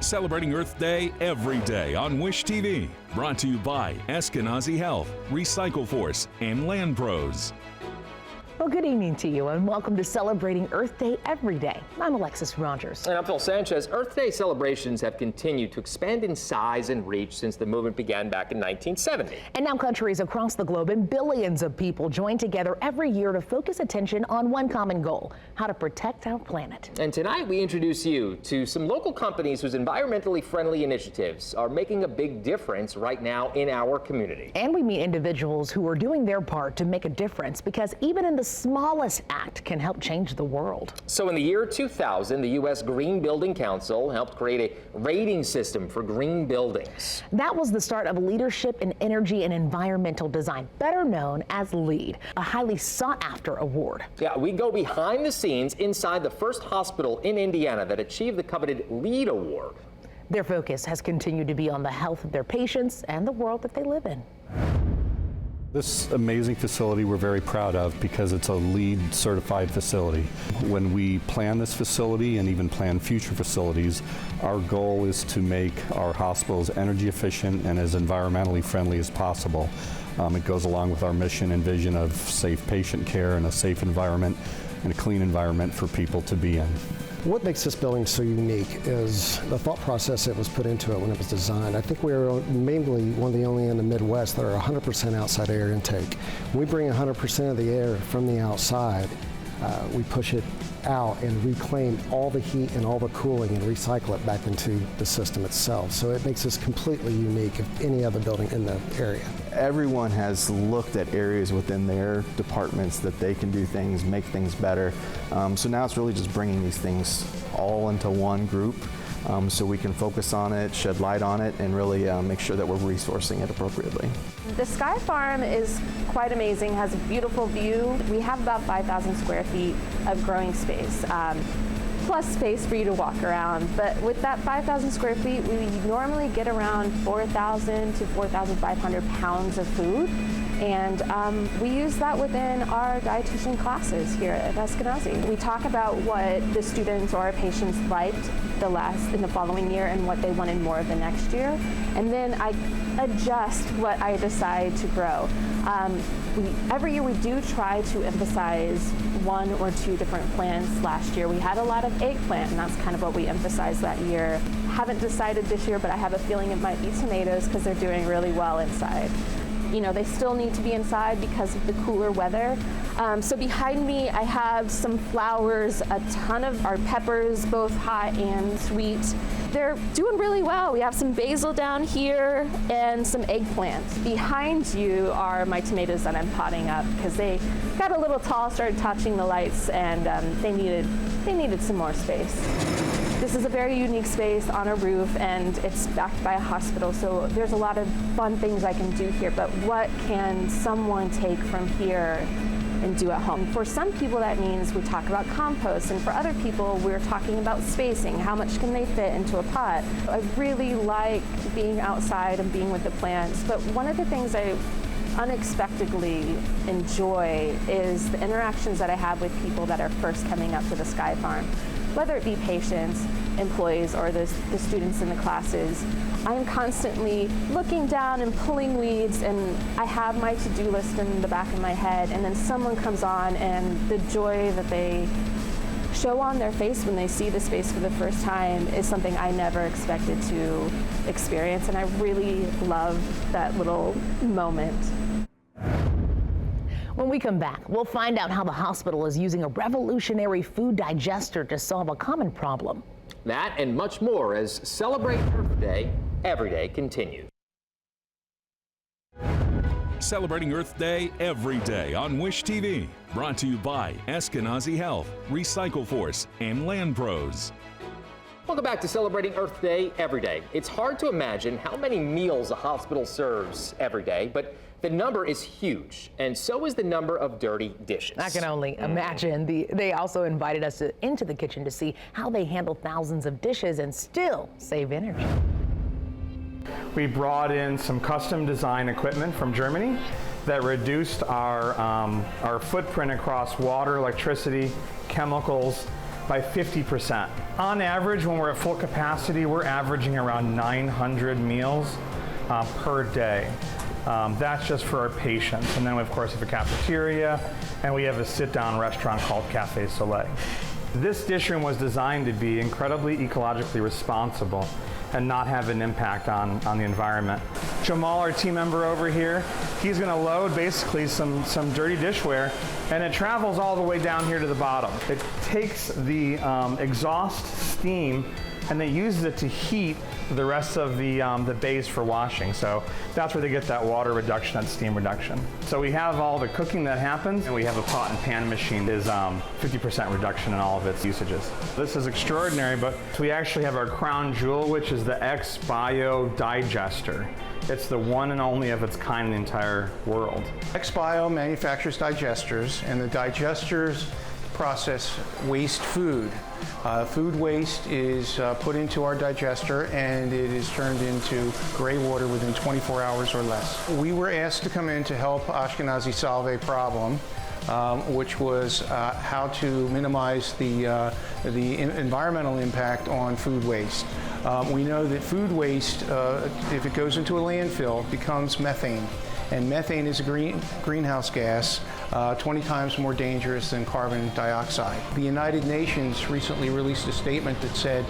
Celebrating Earth Day every day on Wish TV. Brought to you by Eskenazi Health, Recycle Force, and Land Pros. Well, good evening to you and welcome to Celebrating Earth Day Every Day. I'm Alexis Rogers. And I'm Phil Sanchez. Earth Day celebrations have continued to expand in size and reach since the movement began back in 1970. And now countries across the globe and billions of people join together every year to focus attention on one common goal: how to protect our planet. And tonight we introduce you to some local companies whose environmentally friendly initiatives are making a big difference right now in our community. And we meet individuals who are doing their part to make a difference, because even in the smallest act can help change the world. So in the year 2000, the U.S. Green Building Council helped create a rating system for green buildings. That was the start of leadership in energy and environmental design, better known as LEED, a highly sought-after award. Yeah, we go behind the scenes inside the first hospital in Indiana that achieved the coveted LEED award. Their focus has continued to be on the health of their patients and the world that they live in. This amazing facility we're very proud of because it's a LEED certified facility. When we plan this facility and even plan future facilities, our goal is to make our hospitals energy efficient and as environmentally friendly as possible. It goes along with our mission and vision of safe patient care and a safe environment and a clean environment for people to be in. What makes this building so unique is the thought process that was put into it when it was designed. I think we're mainly one of the only in the Midwest that are 100% outside air intake. When we bring 100% of the air from the outside, we push it out and reclaim all the heat and all the cooling and recycle it back into the system itself. So it makes us completely unique of any other building in the area. Everyone has looked at areas within their departments that they can do things, make things better. So now it's really just bringing these things all into one group so we can focus on it, shed light on it, and really make sure that we're resourcing it appropriately. The Sky Farm is quite amazing, has a beautiful view. We have about 5,000 square feet of growing space, plus space for you to walk around. But with that 5,000 square feet, we normally get around 4,000 to 4,500 pounds of food. And we use that within our dietitian classes here at Eskenazi. We talk about what the students or our patients liked in the following year and what they wanted more of the next year. And then I adjust what I decide to grow. Every year we do try to emphasize one or two different plants. Last year we had a lot of eggplant, and that's kind of what we emphasized that year. Haven't decided this year, but I have a feeling it might be tomatoes because they're doing really well inside. You know, they still need to be inside because of the cooler weather. So behind me, I have some flowers, a ton of our peppers, both hot and sweet. They're doing really well. We have some basil down here and some eggplant. Behind you are my tomatoes that I'm potting up because they got a little tall, started touching the lights, and they needed some more space. This is a very unique space on a roof, and it's backed by a hospital, so there's a lot of fun things I can do here, but what can someone take from here and do at home? For some people that means we talk about compost, and for other people we're talking about spacing. How much can they fit into a pot? I really like being outside and being with the plants, but one of the things I unexpectedly enjoy is the interactions that I have with people that are first coming up to the Sky Farm. Whether it be patients, employees, or the students in the classes, I am constantly looking down and pulling weeds, and I have my to-do list in the back of my head, and then someone comes on, and the joy that they show on their face when they see the space for the first time is something I never expected to experience, and I really love that little moment. When we come back, we'll find out how the hospital is using a revolutionary food digester to solve a common problem. That and much more as Celebrate Earth Day Every Day continues. Celebrating Earth Day every day on Wish TV. Brought to you by Eskenazi Health, Recycle Force, and Land Pros. Welcome back to Celebrating Earth Day Every Day. It's hard to imagine how many meals a hospital serves every day, but the number is huge, and so is the number of dirty dishes. I can only imagine. They also invited us into the kitchen to see how they handle thousands of dishes and still save energy. We brought in some custom design equipment from Germany that reduced our footprint across water, electricity, chemicals, by 50%. On average, when we're at full capacity, we're averaging around 900 meals per day. That's just for our patients. And then, of course, we have a cafeteria, and we have a sit-down restaurant called Cafe Soleil. This dish room was designed to be incredibly ecologically responsible and not have an impact on the environment. Jamal, our team member over here, he's gonna load basically some dirty dishware, and it travels all the way down here to the bottom. It takes the exhaust steam and it uses it to heat the rest of the base for washing. So that's where they get that water reduction, that steam reduction. So we have all the cooking that happens, and we have a pot and pan machine. Is 50% reduction in all of its usages. This is extraordinary, but we actually have our crown jewel, which is the X-Bio digester. It's the one and only of its kind in the entire world. X-Bio manufactures digesters, and the digesters process waste food. Food waste is put into our digester, and it is turned into gray water within 24 hours or less. We were asked to come in to help Ashkenazi solve a problem, which was how to minimize the environmental impact on food waste. We know that food waste, if it goes into a landfill, becomes methane. And methane is a greenhouse gas, 20 times more dangerous than carbon dioxide. The United Nations recently released a statement that said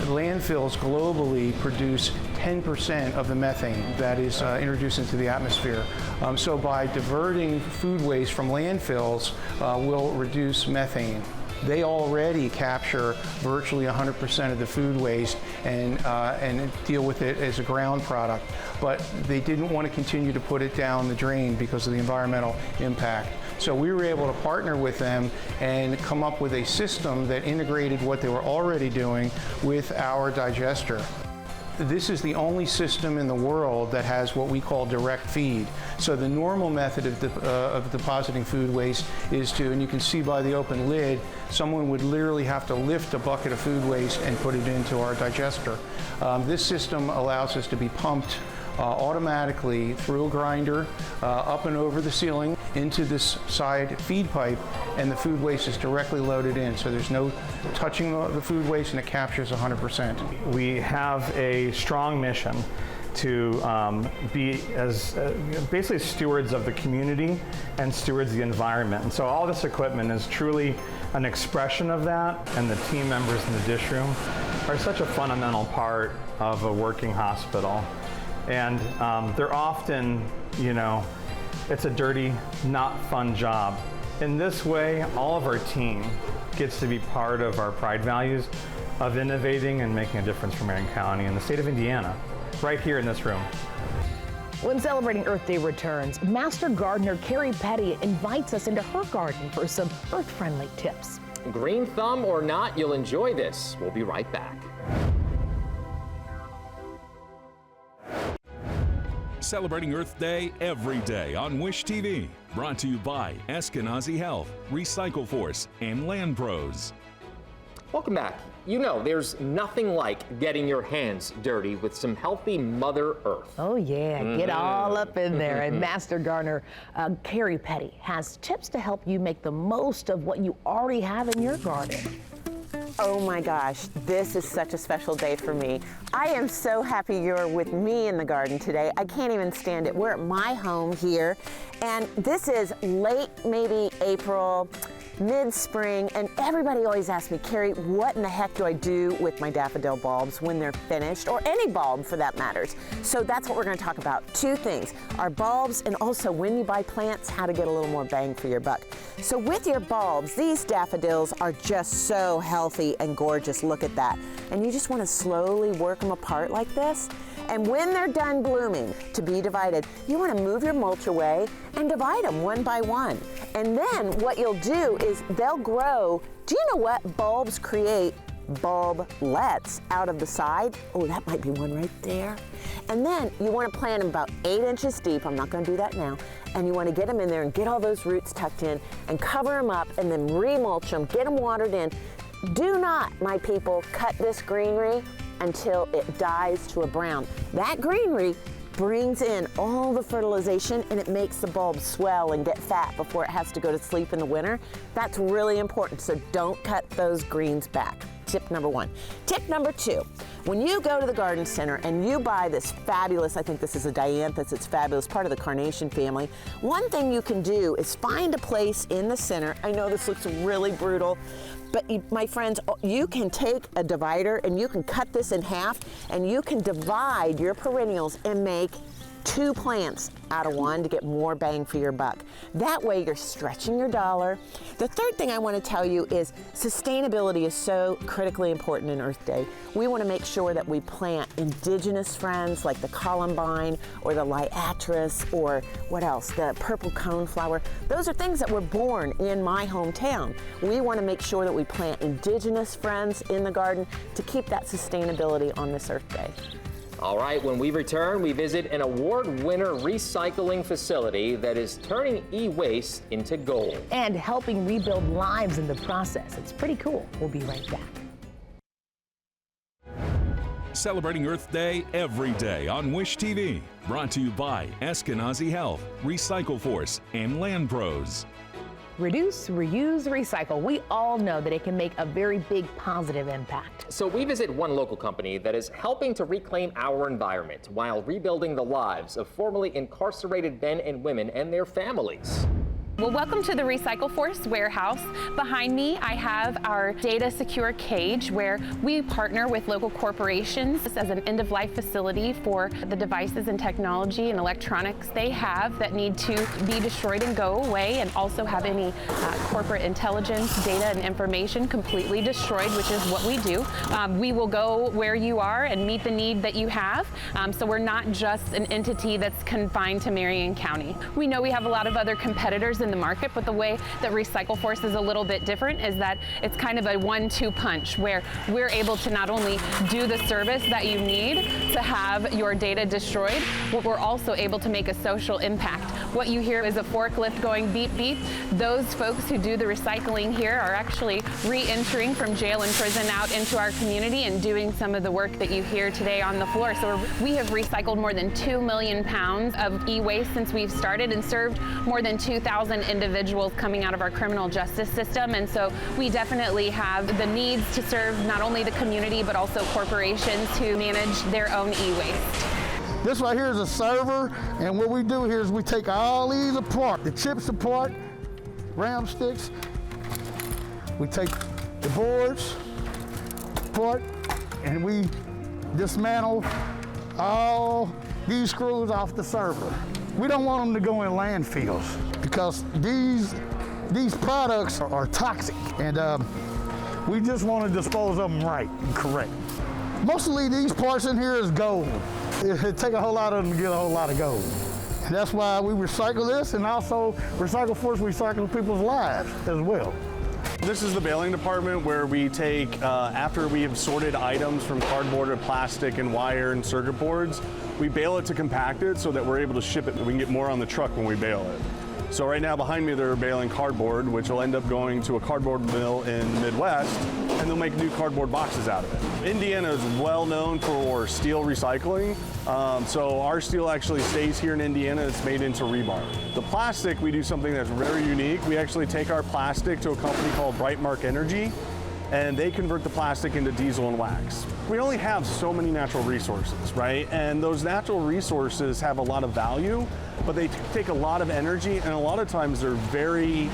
landfills globally produce 10% of the methane that is introduced into the atmosphere. So by diverting food waste from landfills, we'll reduce methane. They already capture virtually 100% of the food waste and deal with it as a ground product. But they didn't want to continue to put it down the drain because of the environmental impact. So we were able to partner with them and come up with a system that integrated what they were already doing with our digester. This is the only system in the world that has what we call direct feed. So the normal method of depositing food waste is to, and you can see by the open lid, someone would literally have to lift a bucket of food waste and put it into our digester. This system allows us to be pumped automatically through a grinder up and over the ceiling into this side feed pipe, and the food waste is directly loaded in. So there's no touching the food waste, and it captures 100%. We have a strong mission to be as basically stewards of the community and stewards of the environment. And so all this equipment is truly an expression of that, and the team members in the dish room are such a fundamental part of a working hospital. And they're often, it's a dirty, not fun job. In this way, all of our team gets to be part of our pride values of innovating and making a difference for Marion County and the state of Indiana, right here in this room. When celebrating Earth Day returns, Master Gardener Carrie Petty invites us into her garden for some earth-friendly tips. Green thumb or not, you'll enjoy this. We'll be right back. Celebrating Earth Day every day on Wish TV. Brought to you by Eskenazi Health, Recycle Force, and Land Pros. Welcome back. You know, there's nothing like getting your hands dirty with some healthy Mother Earth. Oh yeah, get all up in there. And Master Gardener Carrie Petty has tips to help you make the most of what you already have in your garden. Oh my gosh, this is such a special day for me. I am so happy you're with me in the garden today. I can't even stand it. We're at my home here, and this is late, maybe April, mid-spring, and everybody always asks me, Carrie, what in the heck do I do with my daffodil bulbs when they're finished, or any bulb for that matters? So that's what we're going to talk about. Two things, our bulbs, and also when you buy plants, how to get a little more bang for your buck. So with your bulbs, these daffodils are just so healthy and gorgeous. Look at that. And you just want to slowly work them apart like this. And when they're done blooming, to be divided, you want to move your mulch away and divide them one by one. And then what you'll do is they'll grow. Do you know what? Bulbs create bulblets out of the side. Oh, that might be one right there. And then you want to plant them about 8 inches deep. I'm not going to do that now. And you want to get them in there and get all those roots tucked in and cover them up and then remulch them, get them watered in. Do not, my people, cut this greenery until it dies to a brown. That greenery brings in all the fertilization and it makes the bulb swell and get fat before it has to go to sleep in the winter. That's really important, so don't cut those greens back. Tip number one. Tip number two, when you go to the garden center and you buy this fabulous, I think this is a dianthus, it's fabulous, part of the carnation family, one thing you can do is find a place in the center. I know this looks really brutal, but my friends, you can take a divider and you can cut this in half and you can divide your perennials and make 2 plants out of one to get more bang for your buck. That way you're stretching your dollar. The third thing I want to tell you is sustainability is so critically important in Earth Day. We want to make sure that we plant indigenous friends like the columbine or the liatris or what else, the purple coneflower. Those are things that were born in my hometown. We want to make sure that we plant indigenous friends in the garden to keep that sustainability on this Earth Day. All right, when we return, we visit an award winner recycling facility that is turning e-waste into gold. And helping rebuild lives in the process. It's pretty cool. We'll be right back. Celebrating Earth Day every day on Wish TV. Brought to you by Eskenazi Health, Recycle Force, and Land Pros. Reduce, reuse, recycle. We all know that it can make a very big positive impact. So we visit one local company that is helping to reclaim our environment while rebuilding the lives of formerly incarcerated men and women and their families. Well, welcome to the Recycle Force warehouse. Behind me, I have our data secure cage where we partner with local corporations as an end-of-life facility for the devices and technology and electronics they have that need to be destroyed and go away, and also have any corporate intelligence, data, and information completely destroyed, which is what we do. We will go where you are and meet the need that you have. So we're not just an entity that's confined to Marion County. We know we have a lot of other competitors in the market, but the way that Recycle Force is a little bit different is that it's kind of a 1-2 punch where we're able to not only do the service that you need to have your data destroyed, but we're also able to make a social impact. What you hear is a forklift going beep beep. Those folks who do the recycling here are actually re-entering from jail and prison out into our community and doing some of the work that you hear today on the floor. So we have recycled more than 2 million pounds of e-waste since we've started and served more than 2,000 individuals coming out of our criminal justice system. And so we definitely have the needs to serve not only the community, but also corporations who manage their own e-waste. This right here is a server, and what we do here is we take all these apart, the chips apart, ram sticks. We take the boards apart, and we dismantle all these screws off the server. We don't want them to go in landfills because these products are toxic, and we just want to dispose of them right and correct. Mostly these parts in here is gold. It'd take a whole lot of them to get a whole lot of gold. And that's why we recycle this, and also Recycle Force recycles people's lives as well. This is the baling department where we take, after we have sorted items from cardboard to plastic and wire and circuit boards, we bale it to compact it so that we're able to ship it. We can get more on the truck when we bale it. So right now behind me they're baling cardboard, which will end up going to a cardboard mill in the Midwest, and they'll make new cardboard boxes out of it. Indiana is well known for steel recycling, so our steel actually stays here in Indiana. It's made into rebar. The plastic, we do something that's very unique. We actually take our plastic to a company called Brightmark Energy, and they convert the plastic into diesel and wax. We only have so many natural resources, right? And those natural resources have a lot of value, but they take a lot of energy, and a lot of times they're very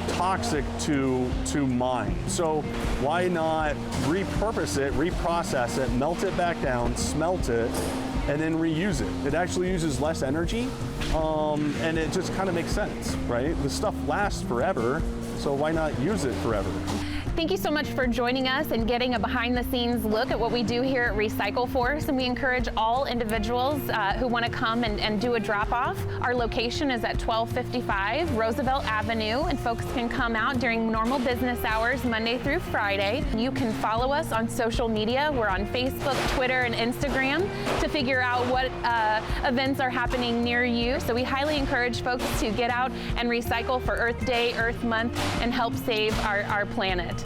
toxic to mine. So why not repurpose it, reprocess it, melt it back down, smelt it, and then reuse it? It actually uses less energy, and it just kind of makes sense, right? The stuff lasts forever, so why not use it forever? Thank you so much for joining us and getting a behind-the-scenes look at what we do here at Recycle Force. And we encourage all individuals who want to come and do a drop-off. Our location is at 1255 Roosevelt Avenue, and folks can come out during normal business hours, Monday through Friday. You can follow us on social media. We're on Facebook, Twitter, and Instagram to figure out what events are happening near you. So we highly encourage folks to get out and recycle for Earth Day, Earth Month, and help save our planet.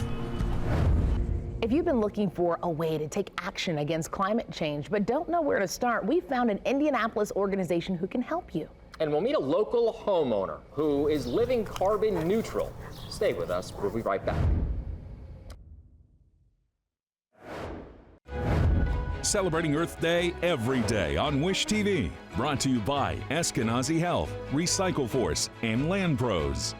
If you've been looking for a way to take action against climate change but don't know where to start, we found an Indianapolis organization who can help you. And we'll meet a local homeowner who is living carbon neutral. Stay with us. We'll be right back. Celebrating Earth Day every day on Wish TV. Brought to you by Eskenazi Health, Recycle Force, and Land Pros.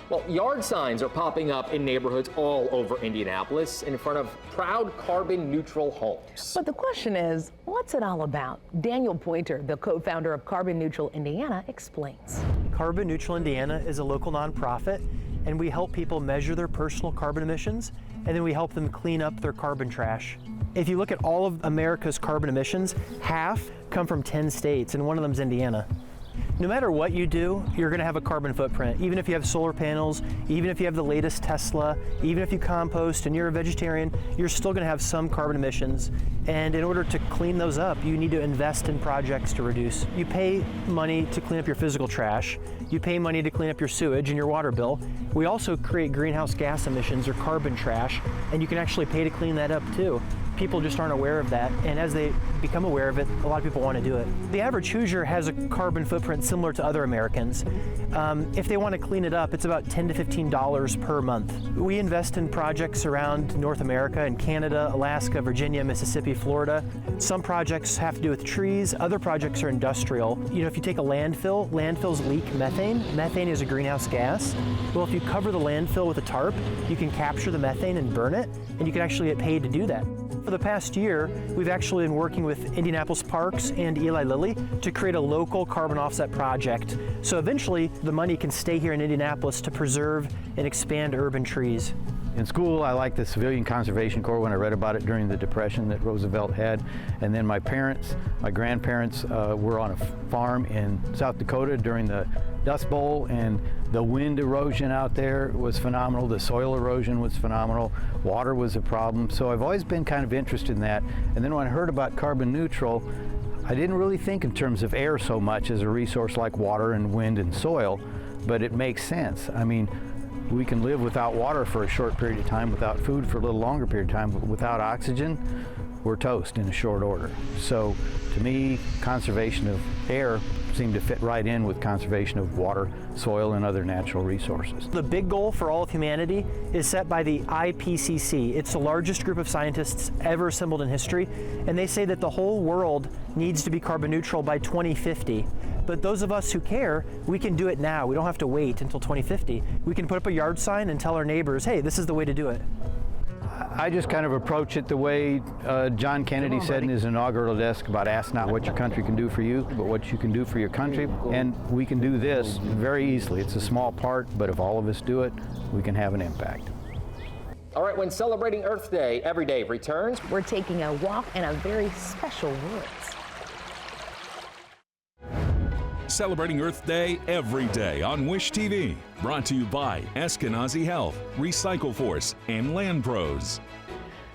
Well, yard signs are popping up in neighborhoods all over Indianapolis in front of proud carbon neutral homes. But the question is, what's it all about? Daniel Pointer, the co-founder of Carbon Neutral Indiana, explains. Carbon Neutral Indiana is a local nonprofit, and we help people measure their personal carbon emissions, and then we help them clean up their carbon trash. If you look at all of America's carbon emissions, half come from 10 states, and one of them is Indiana. No matter what you do, you're going to have a carbon footprint. Even if you have solar panels, even if you have the latest Tesla, even if you compost and you're a vegetarian, you're still going to have some carbon emissions. And in order to clean those up, you need to invest in projects to reduce. You pay money to clean up your physical trash. You pay money to clean up your sewage and your water bill. We also create greenhouse gas emissions or carbon trash, and you can actually pay to clean that up too. People just aren't aware of that, and as they become aware of it, a lot of people want to do it. The average Hoosier has a carbon footprint similar to other Americans. If they want to clean it up, it's about $10 to $15 per month. We invest in projects around North America and Canada, Alaska, Virginia, Mississippi, Florida. Some projects have to do with trees, other projects are industrial. You know, if you take a landfill, landfills leak methane. Methane is a greenhouse gas. Well, if you cover the landfill with a tarp, you can capture the methane and burn it, and you can actually get paid to do that. For the past year, we've actually been working with Indianapolis Parks and Eli Lilly to create a local carbon offset project. So eventually, the money can stay here in Indianapolis to preserve and expand urban trees. In school, I liked the Civilian Conservation Corps when I read about it during the Depression that Roosevelt had. And then my grandparents were on a farm in South Dakota during the Dust Bowl, and the wind erosion out there was phenomenal. The soil erosion was phenomenal. Water was a problem. So I've always been kind of interested in that. And then when I heard about carbon neutral, I didn't really think in terms of air so much as a resource like water and wind and soil, but it makes sense. I mean, we can live without water for a short period of time, without food for a little longer period of time, but without oxygen, we're toast in a short order. So to me, conservation of air seemed to fit right in with conservation of water, soil, and other natural resources. The big goal for all of humanity is set by the IPCC. It's the largest group of scientists ever assembled in history, and they say that the whole world needs to be carbon neutral by 2050. But those of us who care, we can do it now. We don't have to wait until 2050. We can put up a yard sign and tell our neighbors, hey, this is the way to do it. I just kind of approach it the way John Kennedy said in his inaugural address about ask not what your country can do for you, but what you can do for your country. And we can do this very easily. It's a small part, but if all of us do it, we can have an impact. All right, when celebrating Earth Day every day returns, we're taking a walk in a very special woods. Celebrating Earth Day every day on Wish TV. Brought to you by Eskenazi Health, Recycle Force, and Land Pros.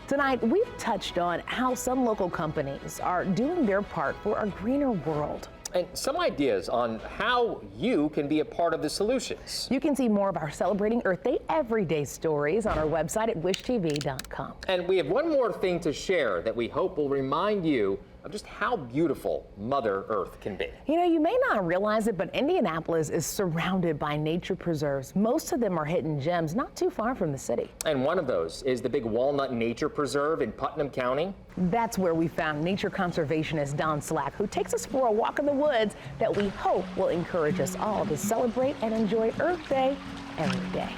Tonight, we've touched on how some local companies are doing their part for a greener world. And some ideas on how you can be a part of the solutions. You can see more of our Celebrating Earth Day everyday stories on our website at wishtv.com. And we have one more thing to share that we hope will remind you of just how beautiful Mother Earth can be. You know, you may not realize it, but Indianapolis is surrounded by nature preserves. Most of them are hidden gems not too far from the city. And one of those is the big Walnut Nature Preserve in Putnam County. That's where we found nature conservationist Don Slack, who takes us for a walk in the woods that we hope will encourage us all to celebrate and enjoy Earth Day every day.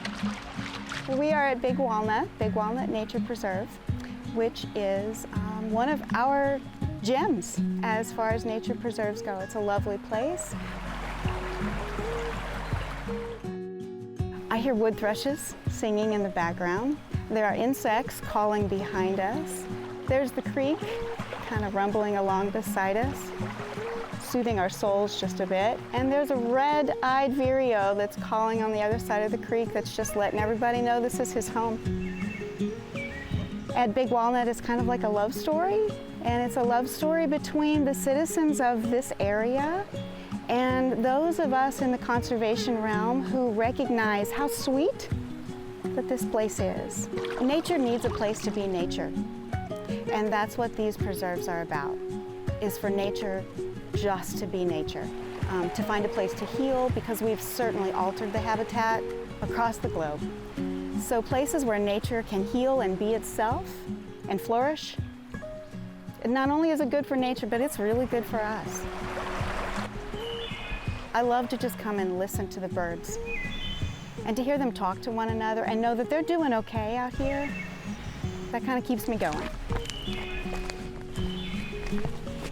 We are at Big Walnut Nature Preserve, which is one of our gems as far as nature preserves go. It's a lovely place. I hear wood thrushes singing in the background. There are insects calling behind us. There's the creek kind of rumbling along beside us, soothing our souls just a bit. And there's a red-eyed vireo that's calling on the other side of the creek that's just letting everybody know this is his home. At Big Walnut, it's kind of like a love story, and it's a love story between the citizens of this area and those of us in the conservation realm who recognize how sweet that this place is. Nature needs a place to be nature. And that's what these preserves are about, is for nature just to be nature. To find a place to heal, because we've certainly altered the habitat across the globe. So places where nature can heal and be itself and flourish, and not only is it good for nature, but it's really good for us. I love to just come and listen to the birds and to hear them talk to one another and know that they're doing okay out here. That kind of keeps me going.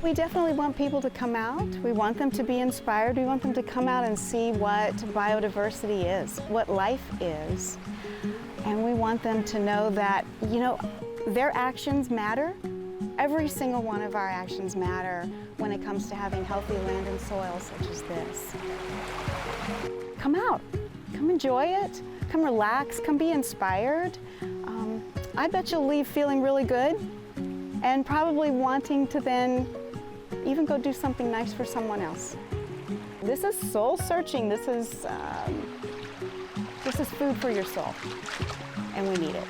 We definitely want people to come out. We want them to be inspired. We want them to come out and see what biodiversity is, what life is. And we want them to know that, you know, their actions matter. Every single one of our actions matter when it comes to having healthy land and soil such as this. Come out, come enjoy it, come relax, come be inspired. I bet you'll leave feeling really good and probably wanting to then even go do something nice for someone else. This is soul searching. This is food for your soul, and we need it.